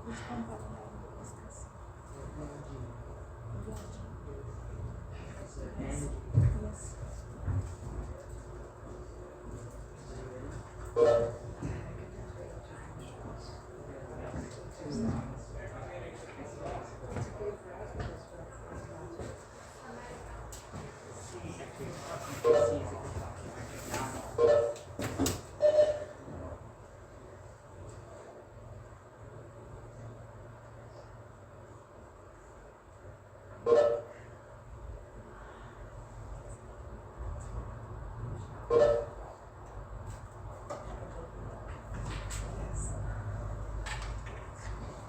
Which company are you discussing? Yes.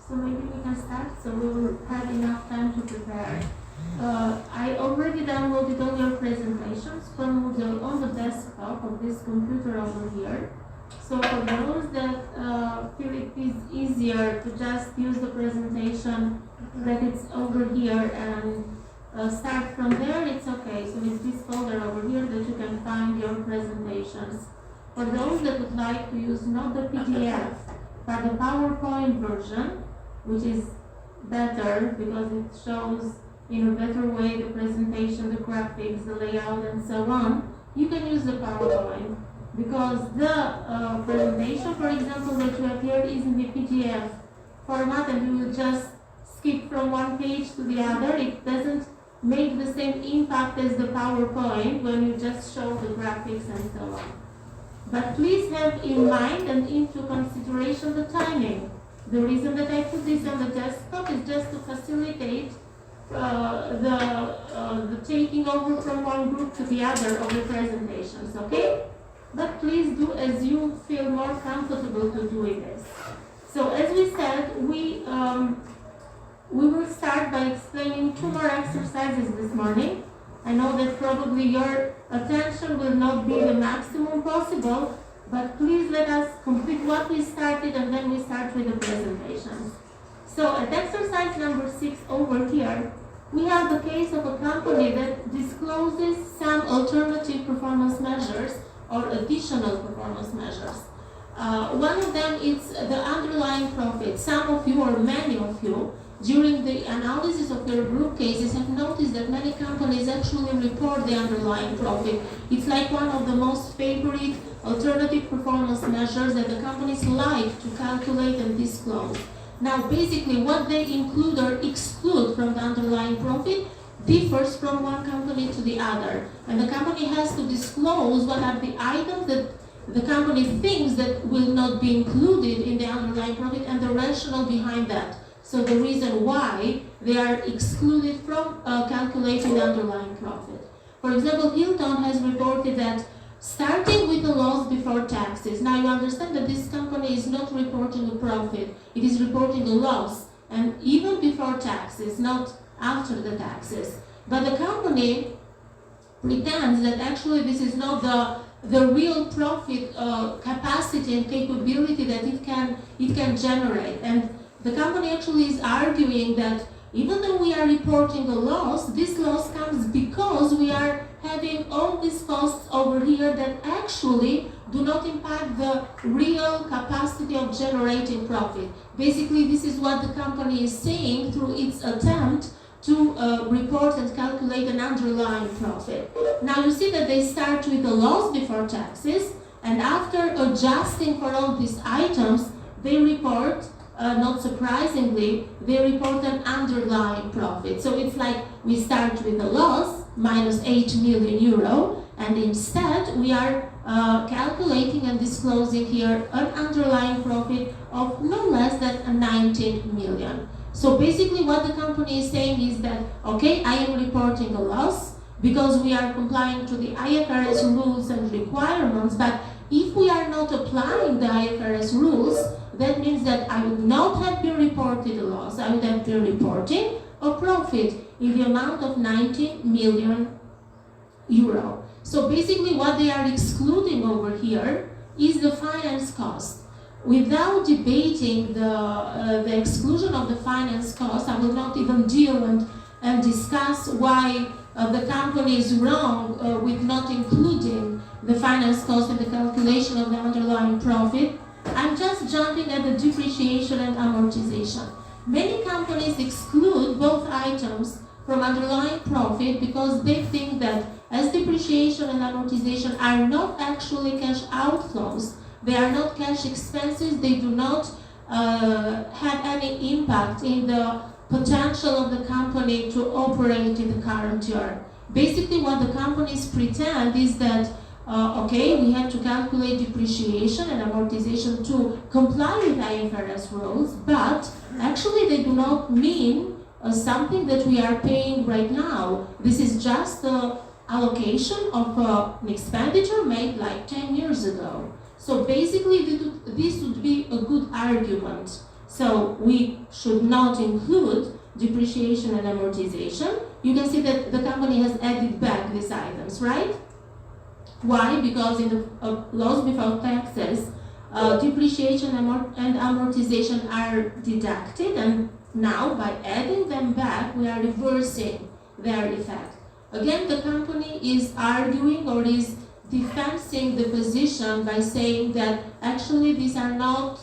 So maybe we can start, so we will have enough time to prepare. I already downloaded all your presentations from Moodle on the desktop of this computer over here. So for those that feel it is easier to just use the presentation that it's over here and start from there, it's okay. So it's this folder over here that you can find your presentations. For those that would like to use not the PDF, but the PowerPoint version, which is better because it shows in a better way the presentation, the graphics, the layout, and so on, you can use the PowerPoint. Because the presentation, for example, that you have here is in the PDF format, and you will just skip from one page to the other. It doesn't make the same impact as the PowerPoint when you just show the graphics and so on. But please have in mind and into consideration the timing. The reason that I put this on the desktop is just to facilitate the taking over from one group to the other of the presentations, okay? But please do as you feel more comfortable to doing this. So as we said, we will start by explaining 2 more exercises this morning. I know that probably your attention will not be the maximum possible, but please let us complete what we started and then we start with the presentations. So at exercise number 6 over here, we have the case of a company that discloses some alternative performance measures or additional performance measures. One of them is the underlying profit. Some of you or many of you during the analysis of your group cases have noticed that many companies actually report the underlying profit. It's like one of the most favorite alternative performance measures that the companies like to calculate and disclose. Now basically what they include or exclude from the underlying profit differs from one company to the other. And the company has to disclose what are the items that the company thinks that will not be included in the underlying profit and the rationale behind that. So the reason why they are excluded from calculating the underlying profit. For example, Hilton has reported that starting with a loss before taxes. Now you understand that this company is not reporting a profit, it is reporting a loss, and even before taxes, not after the taxes. But the company pretends that actually this is not the real profit capacity and capability that it can generate. And the company actually is arguing that even though we are reporting a loss, this loss comes because we are having all these costs over here that actually do not impact the real capacity of generating profit. Basically, this is what the company is saying through its attempt to report and calculate an underlying profit. Now you see that they start with a loss before taxes, and after adjusting for all these items, they report, not surprisingly, they report an underlying profit. So it's like we start with a loss, minus 8 million euro, and instead we are calculating and disclosing here an underlying profit of no less than 19 million. So basically what the company is saying is that, okay, I am reporting a loss because we are complying to the IFRS rules and requirements, but if we are not applying the IFRS rules, that means that I would not have been reporting a loss, I would have been reporting a profit in the amount of 19 million euro. So basically what they are excluding over here is the finance cost. without debating the exclusion of the finance cost, I will not even deal and discuss why the company is wrong with not including the finance cost in the calculation of the underlying profit. I'm just jumping at the depreciation and amortization. Many companies exclude both items from underlying profit because they think that as depreciation and amortization are not actually cash outflows, they are not cash expenses, they do not have any impact in the potential of the company to operate in the current year. Basically what the companies pretend is that okay, we have to calculate depreciation and amortization to comply with IFRS rules, but actually they do not mean something that we are paying right now. This is just the allocation of an expenditure made like 10 years ago. So basically this would be a good argument. So we should not include depreciation and amortization. You can see that the company has added back these items, right? Why? Because in the laws before taxes, depreciation and amortization are deducted, and now by adding them back, we are reversing their effect. Again, the company is arguing or is defending the position by saying that actually these are not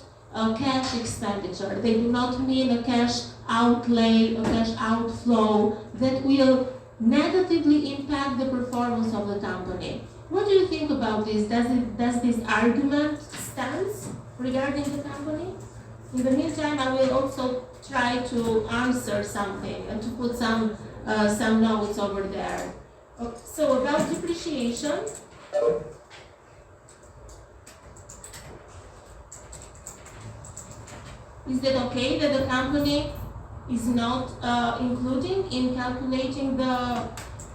cash expenditure. They do not mean a cash outlay, a cash outflow that will negatively impact the performance of the company. What do you think about this? Does this argument stand regarding the company? In the meantime, I will also try to answer something and to put some notes over there. Okay, so about depreciation. Is it okay that the company is not including in calculating the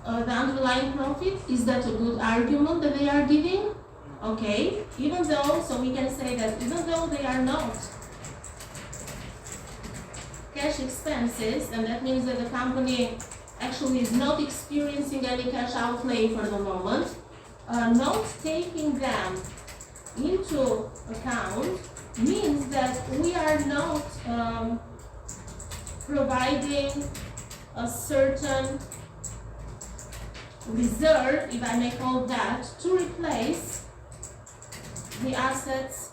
underlying profit? Is that a good argument that they are giving? Okay, even though, so we can say that even though they are not cash expenses, and that means that the company actually is not experiencing any cash outlay for the moment, not taking them into account means that we are not providing a certain reserve, if I may call that, to replace the assets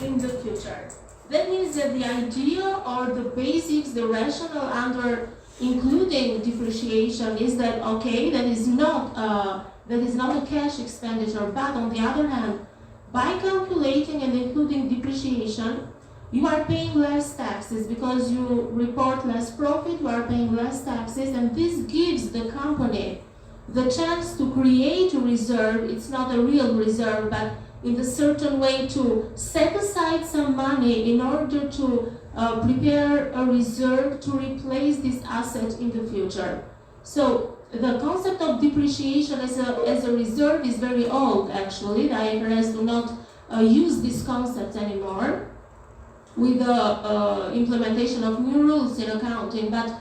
in the future. That means that the idea or the basics, the rationale under including depreciation is that okay, that is not a cash expenditure, but on the other hand, by calculating and including depreciation, you are paying less taxes because you report less profit, you are paying less taxes, and this gives the company the chance to create a reserve. It's not a real reserve, but in a certain way to set aside some money in order to prepare a reserve to replace this asset in the future. So the concept of depreciation as a reserve is very old actually. The IFRS do not use this concept anymore with the implementation of new rules in accounting, but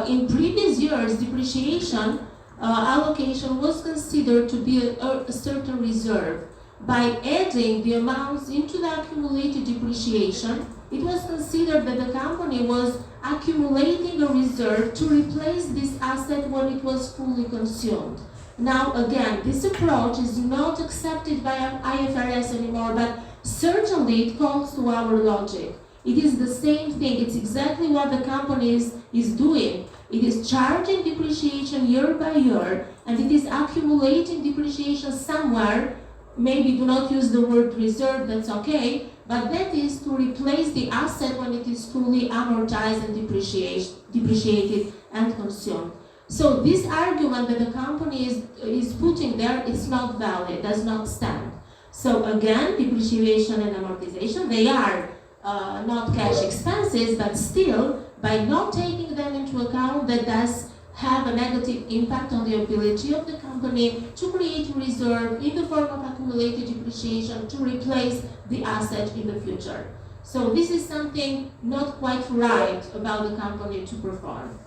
in previous years depreciation allocation was considered to be a certain reserve. By adding the amounts into the accumulated depreciation, it was considered that the company was accumulating a reserve to replace this asset when it was fully consumed. Now again, this approach is not accepted by IFRS anymore, but certainly it calls to our logic. It is the same thing, it's exactly what the company is doing. It is charging depreciation year by year, and it is accumulating depreciation somewhere. Maybe do not use the word reserve, that's okay, but that is to replace the asset when it is fully amortized and depreciated and consumed. So this argument that the company is putting there is not valid, does not stand. So again, depreciation and amortization, they are not cash expenses, but still, by not taking them into account, that does have a negative impact on the ability of the company to create a reserve in the form of accumulated depreciation to replace the asset in the future. So this is something not quite right about the company to perform.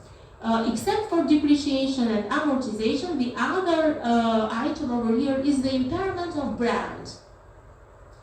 Except for depreciation and amortization, the other item over here is the impairment of brand.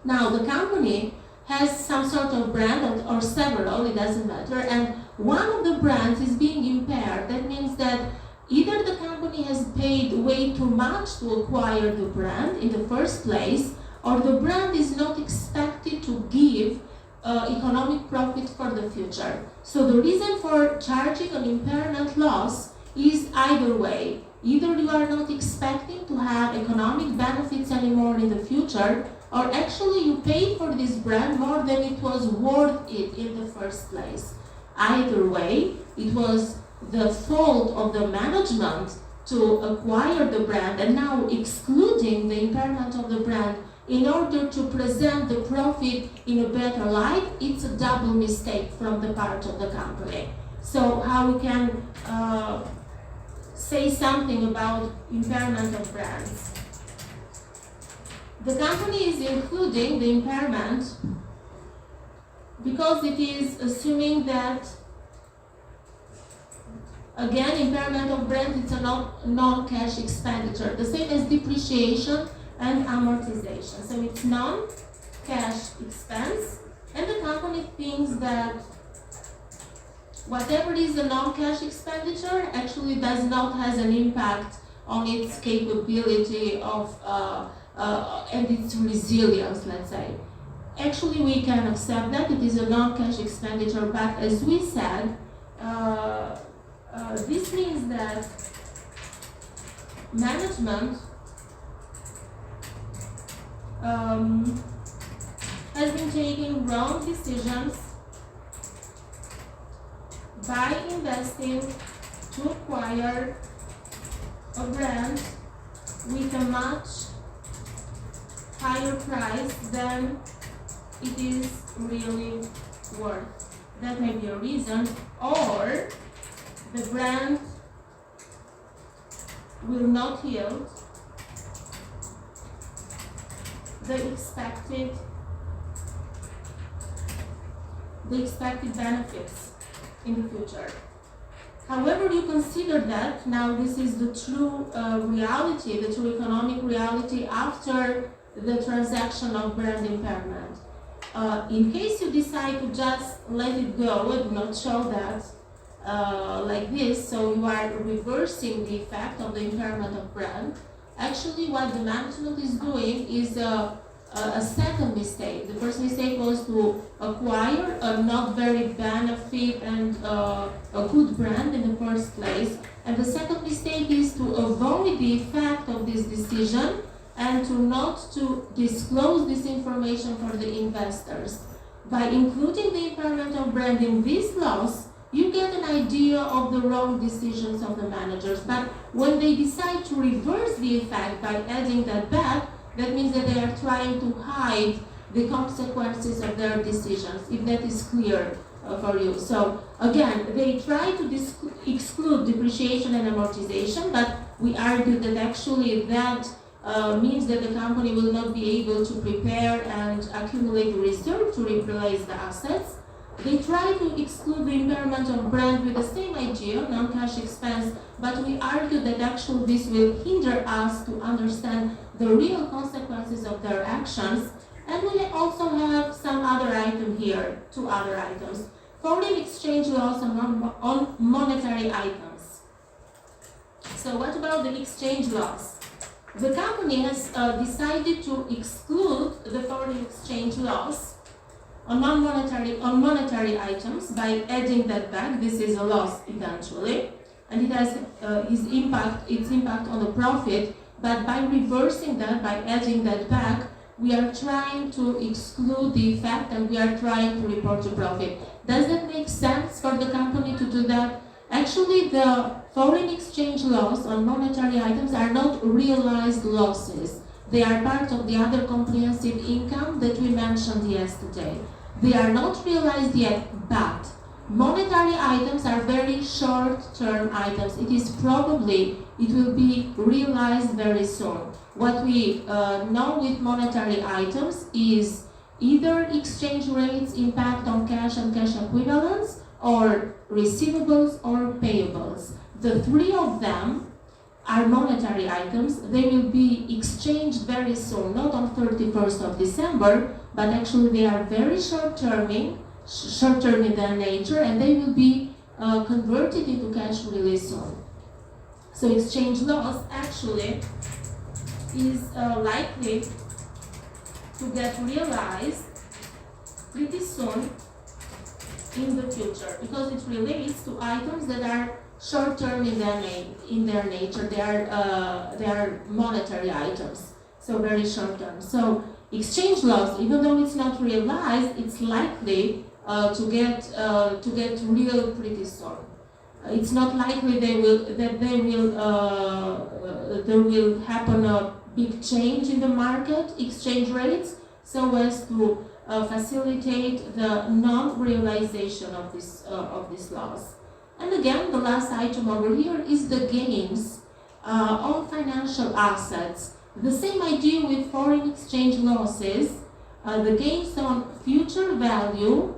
Now, the company has some sort of brand or several, it doesn't matter, and one of the brands is being impaired. That means that either the company has paid way too much to acquire the brand in the first place, or the brand is not expected to give economic profit for the future. So the reason for charging an impairment loss is either way. Either you are not expecting to have economic benefits anymore in the future, or actually you paid for this brand more than it was worth it in the first place. Either way, it was the fault of the management to acquire the brand and now excluding the impairment of the brand in order to present the profit in a better light. It's a double mistake from the part of the company. So how we can say something about impairment of brands? The company is including the impairment because it is assuming that, again, impairment of brand is a non-cash expenditure, the same as depreciation and amortization. So it's non-cash expense, and the company thinks that whatever is a non-cash expenditure actually does not have an impact on its capability of and its resilience, let's say. Actually, we can accept that it is a non-cash expenditure, but as we said, this means that management has been taking wrong decisions by investing to acquire a brand with a much higher price than it is really worth. That may be a reason, or the brand will not yield the expected benefits in the future. However you consider that, now this is the true reality, the true economic reality after the transaction of brand impairment. In case you decide to just let it go and not show that like this, so you are reversing the effect of the impairment of brand, actually what the management is doing is a second mistake. The first mistake was to acquire a not very benefit and a good brand in the first place, and the second mistake is to avoid the effect of this decision and to not to disclose this information for the investors. By including the impairment of brand in this loss, you get an idea of the wrong decisions of the managers. But when they decide to reverse the effect by adding that back, that means that they are trying to hide the consequences of their decisions, if that is clear for you. So again, they try to exclude depreciation and amortization, but we argue that actually that means that the company will not be able to prepare and accumulate the reserve to replace the assets. They try to exclude the impairment of brand with the same idea, non-cash expense, but we argue that actually this will hinder us to understand the real consequences of their actions. And we also have some other item here, two other items. Foreign exchange loss on monetary items. So what about the exchange loss? The company has decided to exclude the foreign exchange loss on monetary items by adding that back. This is a loss eventually, and it has its impact on the profit. But by reversing that, by adding that back, we are trying to exclude the effect and we are trying to report the profit. Does that make sense for the company to do that? Actually, the foreign exchange loss on monetary items are not realized losses. They are part of the other comprehensive income that we mentioned yesterday. They are not realized yet, but monetary items are very short-term items. It will be realized very soon. What we know with monetary items is either exchange rates impact on cash and cash equivalents, or receivables or payables. The three of them are monetary items. They will be exchanged very soon, not on 31st of December, but actually they are very short-term in their nature, and they will be converted into cash really soon. So exchange loss actually is likely to get realized pretty soon in the future, because it relates to items that are short-term in their nature. They are monetary items, so very short-term. So exchange loss, even though it's not realized, it's likely to get real pretty soon. It's not likely there will happen a big change in the market exchange rates so as to facilitate the non-realization of this loss. And again, the last item over here is the gains on financial assets. The same idea with foreign exchange losses. The gains on future value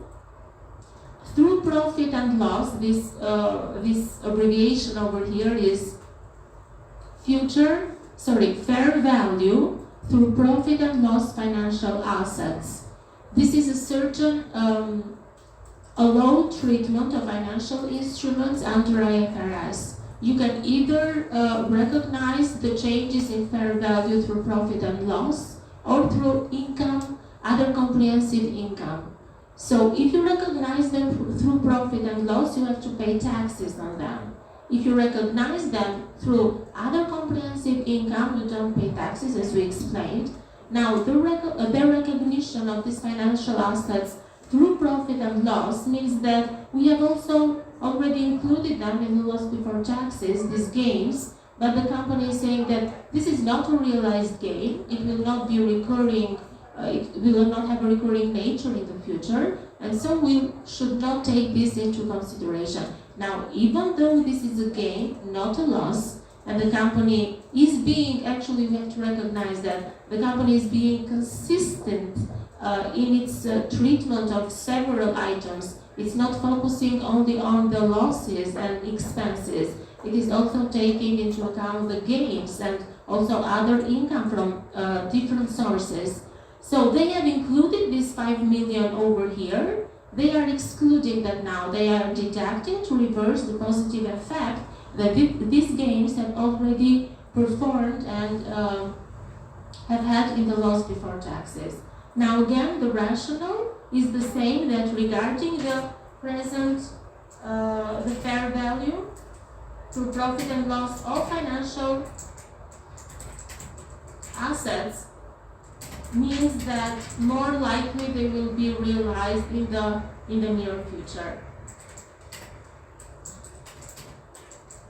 through profit and loss. This abbreviation over here is fair value through profit and loss financial assets. This is a certain allowed treatment of financial instruments under IFRS. You can either recognize the changes in fair value through profit and loss, or through income, other comprehensive income. So if you recognize them through profit and loss, you have to pay taxes on them. If you recognize them through other comprehensive income, you don't pay taxes, as we explained. Now, the recognition of these financial assets through profit and loss means that we have also already included them in the loss before taxes, these gains, but the company is saying that this is not a realized gain, it will not be recurring, it will not have a recurring nature in the future, and so we should not take this into consideration. Now, even though this is a gain, not a loss, and the company is being, actually we have to recognize that the company is being consistent in its treatment of several items. It's not focusing only on the losses and expenses. It is also taking into account the gains and also other income from different sources. So they have included this 5 million over here. They are excluding that now. They are deducting to reverse the positive effect that these gains have already performed and have had in the loss before taxes. Now again, the rationale is the same, that regarding the present, the fair value through profit and loss, all financial assets means that more likely they will be realized in the near future.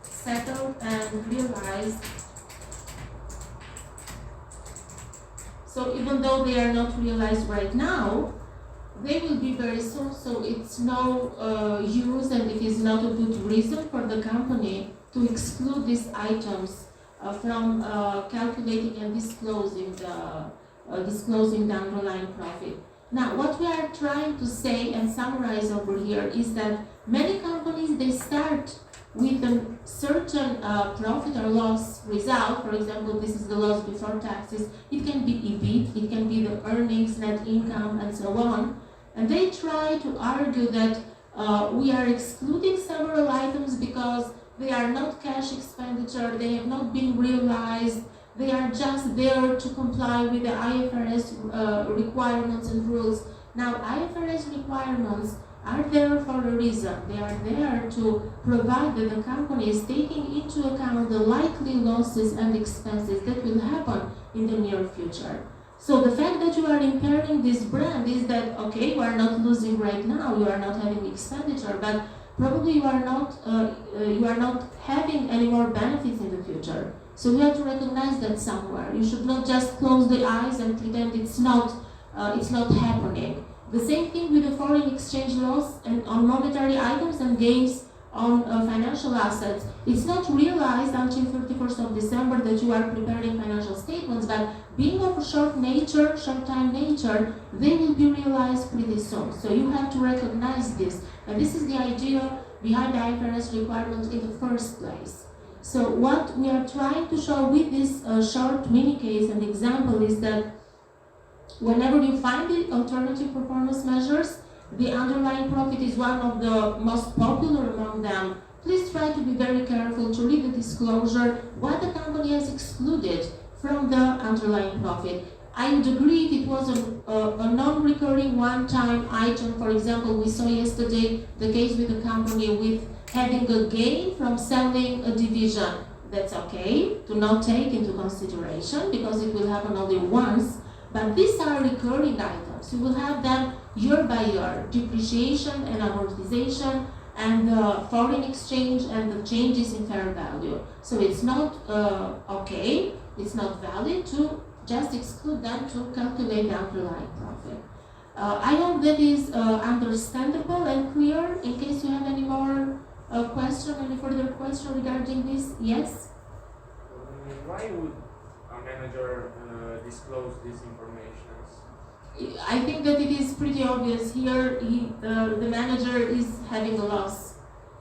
Settled and realized. So even though they are not realized right now, they will be very soon, so it's no use and it is not a good reason for the company to exclude these items from calculating and disclosing the underlying profit. Now, what we are trying to say and summarize over here is that many companies, they start with a certain profit or loss result. For example, this is the loss before taxes. It can be EBIT, it can be the earnings, net income, and so on. And they try to argue that we are excluding several items because they are not cash expenditure, they have not been realized, they are just there to comply with the IFRS requirements and rules. Now, IFRS requirements are there for a reason. They are there to provide that the company is taking into account the likely losses and expenses that will happen in the near future. So the fact that you are impairing this brand is that, okay, you are not losing right now, you are not having expenditure, but probably you are not having any more benefits in the future. So you have to recognize that somewhere. You should not just close the eyes and pretend it's not happening. The same thing with the foreign exchange loss and on monetary items and gains on financial assets. It's not realized until 31st of December that you are preparing financial statements, but being of a short time nature, they will be realized pretty soon. So you have to recognize this. And this is the idea behind the IFRS requirements in the first place. So what we are trying to show with this short mini case and example is that whenever you find the alternative performance measures, the underlying profit is one of the most popular among them. Please try to be very careful to read the disclosure, what the company has excluded from the underlying profit. I would agree if it was a non-recurring one-time item. For example, we saw yesterday the case with a company with having a gain from selling a division. That's okay to not take into consideration because it will happen only once. But these are recurring items. You will have them year by year, depreciation and amortization and foreign exchange and the changes in fair value. So it's not okay, it's not valid to just exclude them to calculate the underlying profit. I hope that is understandable and clear. In case you have any more any further question regarding this, yes? Why would a manager disclose these information? I think that it is pretty obvious here. The manager is having a loss.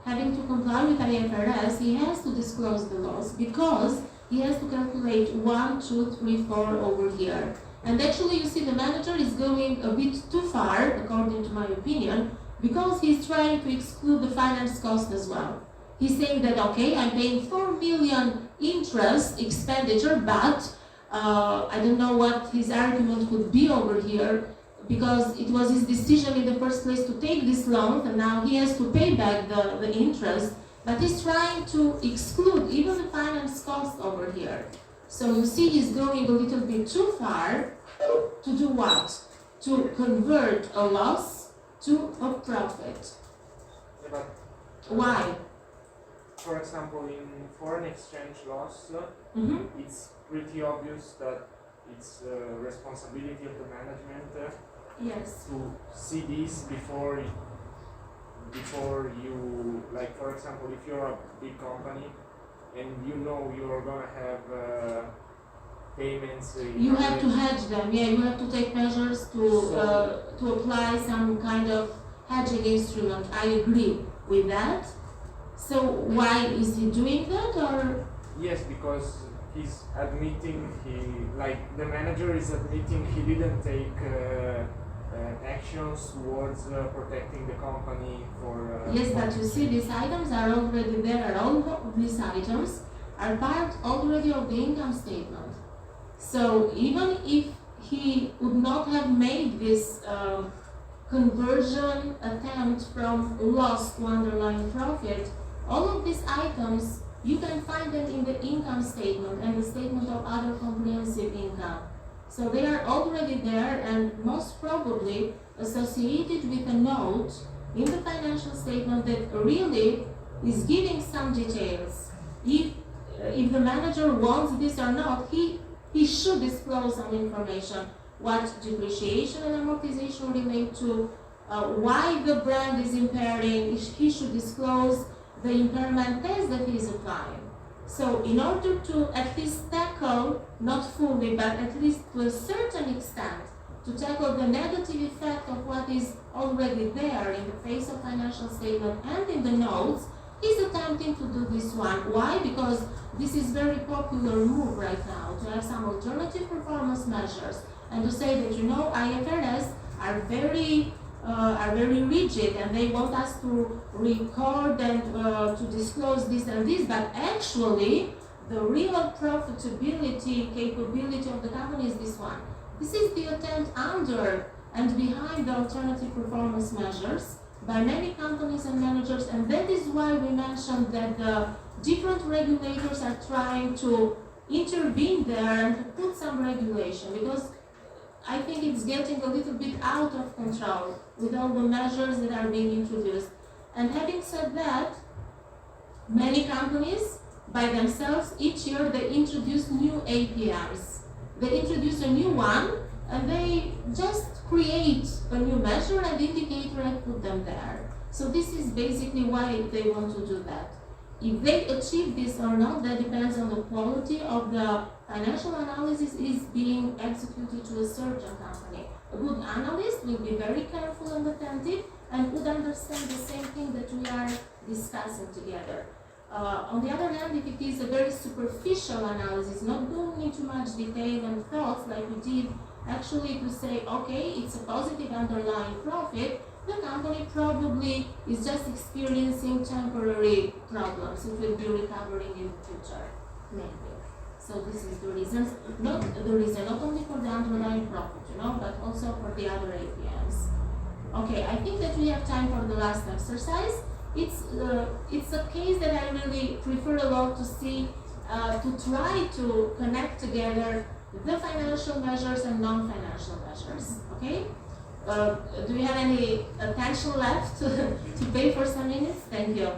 Having to comply with IFRS, he has to disclose the loss because he has to calculate 1, 2, 3, 4 over here. And actually, you see, the manager is going a bit too far, according to my opinion, because he's trying to exclude the finance cost as well. He's saying that, okay, I'm paying 4 million interest expenditure, but I don't know what his argument could be over here, because it was his decision in the first place to take this loan, and now he has to pay back the interest, but he's trying to exclude even the finance cost over here. So you see he's going a little bit too far to do what? To convert a loss to a profit. Yeah, but why? For example, in foreign exchange loss, it's pretty obvious that it's responsibility of the management Yes. to see this before you, like for example, if you're a big company and you know you're gonna have payments. You have to hedge them. Yeah, you have to take measures to apply some kind of hedging instrument. I agree with that. So why is he doing that, or? Yes, because he's admitting the manager is admitting he didn't take actions towards protecting the company for. Yes, but you see, these items are already there. All of these items are part already of the income statement. So even if he would not have made this conversion attempt from loss to underlying profit, all of these items, you can find them in the income statement and the statement of other comprehensive income. So they are already there and most probably associated with a note in the financial statement that really is giving some details. If the manager wants this or not, he should disclose some information. What depreciation and amortization relate to, why the brand is impairing, he should disclose the impairment test that he is applying. So in order to at least tackle, not fully, but at least to a certain extent, to tackle the negative effect of what is already there in the face of financial statement and in the notes, he's attempting to do this one. Why? Because this is very popular move right now, to have some alternative performance measures and to say that, IFRS are very rigid and they want us to record and to disclose this and this, but actually the real profitability capability of the company is this one. This is the attempt under and behind the alternative performance measures by many companies and managers, and that is why we mentioned that the different regulators are trying to intervene there and to put some regulation, because I think it's getting a little bit out of control with all the measures that are being introduced. And having said that, many companies by themselves, each year they introduce new APMs. They introduce a new one and they just create a new measure and indicator and put them there. So this is basically why they want to do that. If they achieve this or not, that depends on the quality of the financial analysis is being executed to a certain company. A good analyst will be very careful and attentive and would understand the same thing that we are discussing together. On the other hand, if it is a very superficial analysis, not going into much detail and thoughts like we did, actually to say, okay, it's a positive underlying profit, the company probably is just experiencing temporary problems. It will be recovering in the future, maybe. So this is the reason, not only for the underlying profit, but also for the other APMs. Okay, I think that we have time for the last exercise. It's a case that I really prefer a lot to see, to try to connect together the financial measures and non-financial measures. Okay? Do you have any attention left to pay for some minutes? Thank you.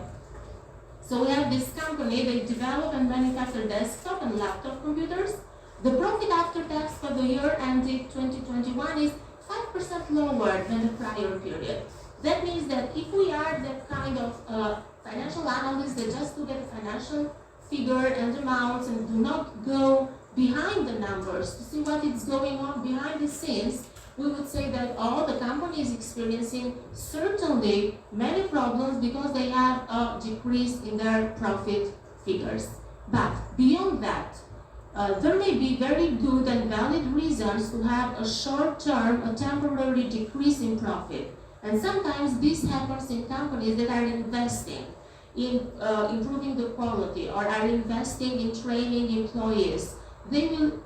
So we have this company, they develop and manufacture desktop and laptop computers. The profit after tax for the year ended 2021 is 5% lower than the prior period. That means that if we are that kind of financial analysts that just look at the financial figure and amounts and do not go behind the numbers to see what is going on behind the scenes, we would say that the company is experiencing certainly many problems because they have a decrease in their profit figures. But beyond that, there may be very good and valid reasons to have a short-term, a temporary decrease in profit. And sometimes this happens in companies that are investing in improving the quality or are investing in training employees. They will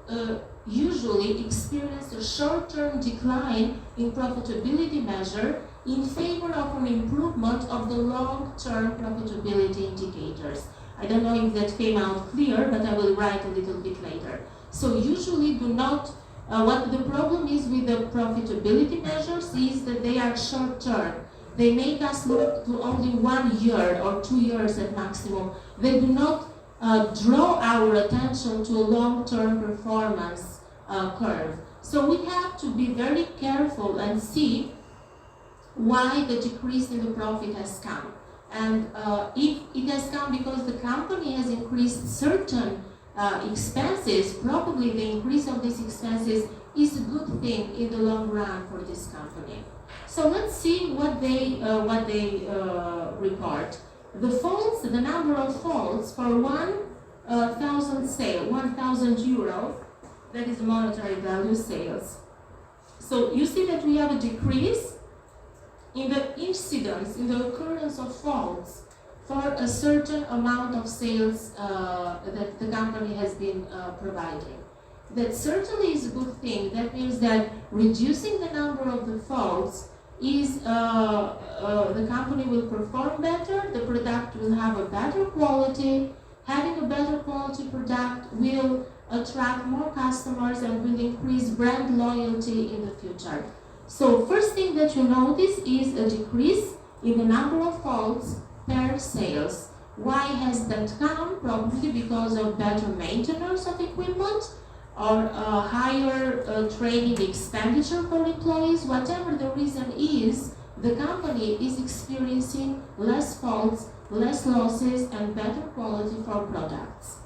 usually experience a short-term decline in profitability measure in favor of an improvement of the long-term profitability indicators. I don't know if that came out clear, but I will write a little bit later. So usually do not, what the problem is with the profitability measures is that they are short-term. They make us look to only 1 year or 2 years at maximum. They do not draw our attention to a long-term performance curve. So we have to be very careful and see why the decrease in the profit has come. And if it has come because the company has increased certain expenses, probably the increase of these expenses is a good thing in the long run for this company. So let's see what they report. The faults, the number of faults for 1,000 sale, 1,000 euro, that is monetary value sales. So you see that we have a decrease in the incidence, in the occurrence of faults for a certain amount of sales that the company has been providing. That certainly is a good thing. That means that reducing the number of the faults is the company will perform better, the product will have a better quality. Having a better quality product will attract more customers and will increase brand loyalty in the future. So first thing that you notice is a decrease in the number of faults per sales. Why has that come? Probably because of better maintenance of equipment or higher training expenditure for employees. Whatever the reason is, the company is experiencing less faults, less losses, and better quality for products.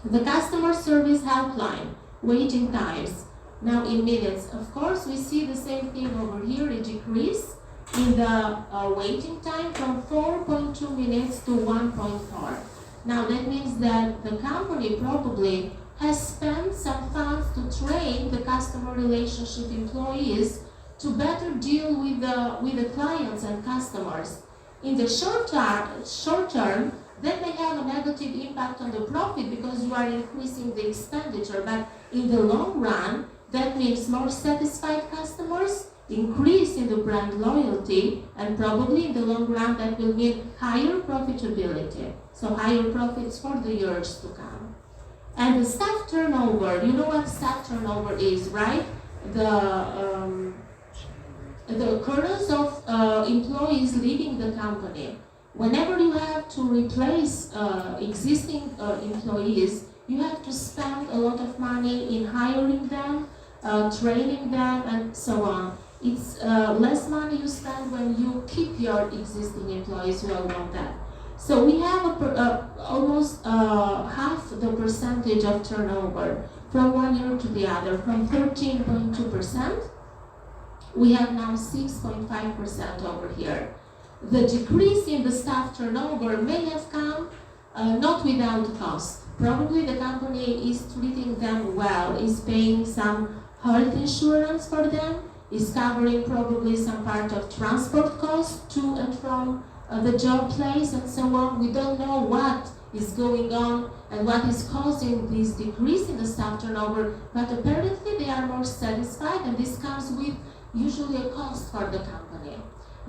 The customer service helpline, waiting times. Now in minutes, of course, we see the same thing over here, a decrease in the waiting time from 4.2 minutes to 1.4. Now that means that the company probably has spent some funds to train the customer relationship employees to better deal with the clients and customers. In the short term, that may have a negative impact on the profit because you are increasing the expenditure, but in the long run, that means more satisfied customers, increase in the brand loyalty, and probably in the long run that will mean higher profitability. So higher profits for the years to come. And the staff turnover, you know what staff turnover is, right? The occurrence of employees leaving the company. Whenever you have to replace existing employees, you have to spend a lot of money in hiring them, training them, and so on. It's less money you spend when you keep your existing employees. You all know that. So we have almost half the percentage of turnover from one year to the other. From 13.2%, we have now 6.5% over here. the decrease in the staff turnover may have come not without cost. Probably the company is treating them well, is paying some health insurance for them, is covering probably some part of transport costs to and from the job place and so on. We don't know what is going on and what is causing this decrease in the staff turnover, but apparently they are more satisfied, and this comes with usually a cost for the company.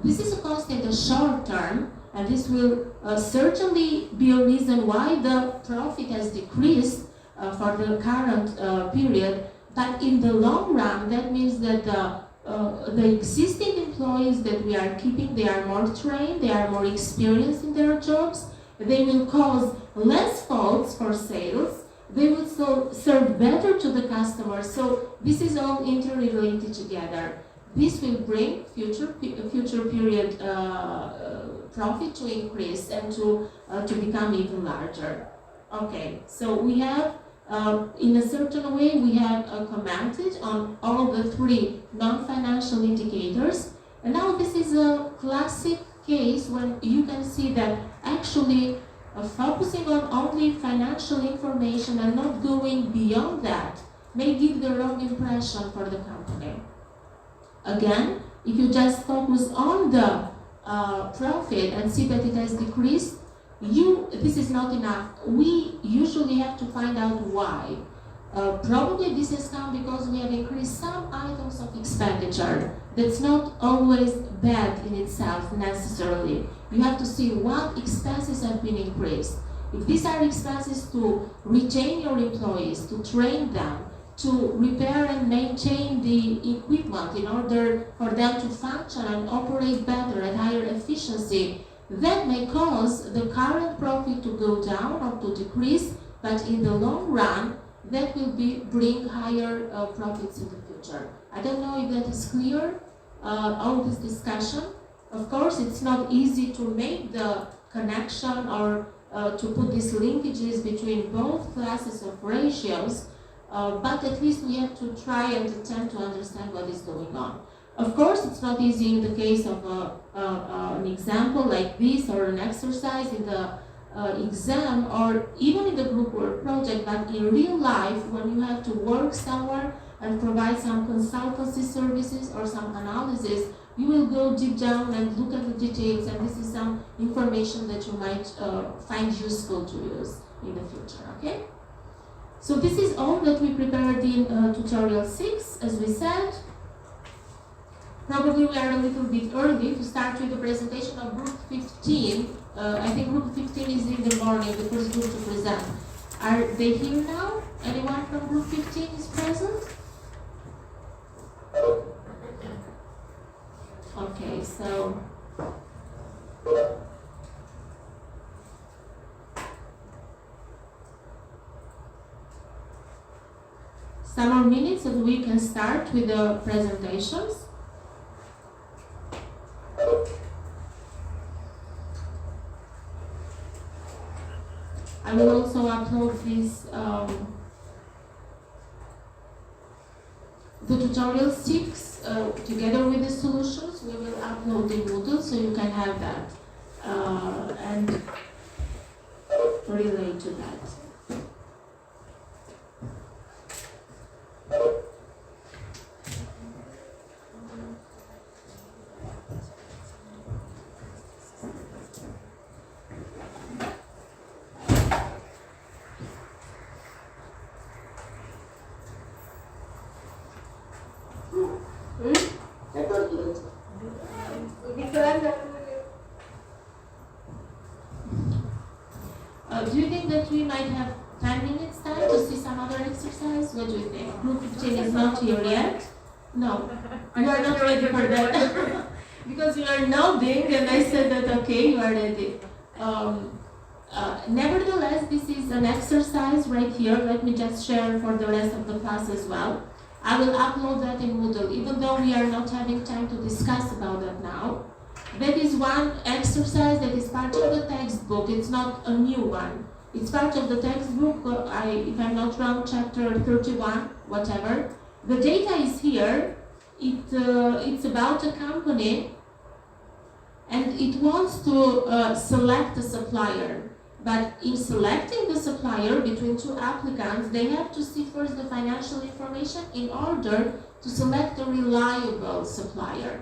This is a cost in the short term, and this will certainly be a reason why the profit has decreased for the current period. But in the long run, that means that the existing employees that we are keeping, they are more trained, they are more experienced in their jobs, they will cause less faults for sales, they will serve better to the customers. So this is all interrelated together. This will bring future period profit to increase and to become even larger. Okay, so we have, in a certain way, we have commented on all the three non-financial indicators. And now this is a classic case when you can see that actually focusing on only financial information and not going beyond that may give the wrong impression for the company. Again, if you just focus on the profit and see that it has decreased, this is not enough. We usually have to find out why. Probably this has come because we have increased some items of expenditure. That's not always bad in itself necessarily. You have to see what expenses have been increased. If these are expenses to retain your employees, to train them, to repair and maintain the equipment in order for them to function and operate better at higher efficiency, that may cause the current profit to go down or to decrease, but in the long run, that will bring higher profits in the future. I don't know if that is clear, all this discussion. Of course, it's not easy to make the connection or to put these linkages between both classes of ratios, but at least we have to try and attempt to understand what is going on. Of course, it's not easy in the case of an example like this or an exercise in the exam or even in the group work project, but in real life, when you have to work somewhere and provide some consultancy services or some analysis, you will go deep down and look at the details, and this is some information that you might find useful to use in the future, okay? So this is all that we prepared in tutorial 6, as we said. Probably we are a little bit early to start with the presentation of group 15. I think group 15 is in the morning, the first group to present. Are they here now? Anyone from group 15 is present? Okay, so some more minutes and we can start with the presentations. I will also upload this, the tutorial 6 together with the solutions. We will upload in Moodle so you can have that and relate to that. Do you think that we might have 10 minutes time to see some other exercise? What do you think? Group 15 is not here yet? No, you are not ready for that. Because you are nodding and I said that okay, you are ready. Nevertheless, this is an exercise right here. Let me just share for the rest of the class as well. I will upload that in Moodle, even though we are not having time to discuss about that now. That is one exercise that is part of the textbook. It's not a new one. It's part of the textbook, if I'm not wrong, chapter 31, whatever. The data is here. It's about a company and it wants to select a supplier. But in selecting the supplier between two applicants, they have to see first the financial information in order to select a reliable supplier.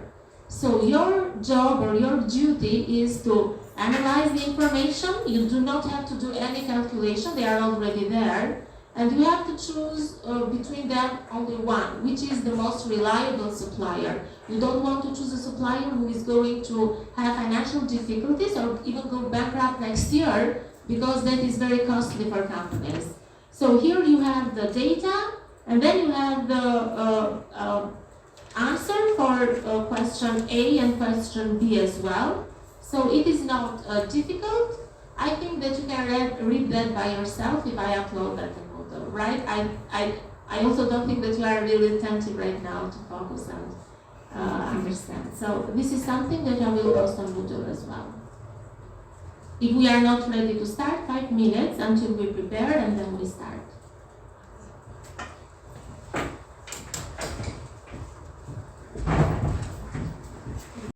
So your job or your duty is to analyze the information. You do not have to do any calculation, they are already there. And you have to choose between them only one, which is the most reliable supplier. You don't want to choose a supplier who is going to have financial difficulties or even go bankrupt next year, because that is very costly for companies. So here you have the data, and then you have the answer for question A and question B as well. So it is not difficult. I think that you can read that by yourself if I upload that in Moodle, right? I also don't think that you are really attentive right now to focus and understand. So this is something that I will post on Moodle as well. If we are not ready to start, 5 minutes until we prepare, and then we start.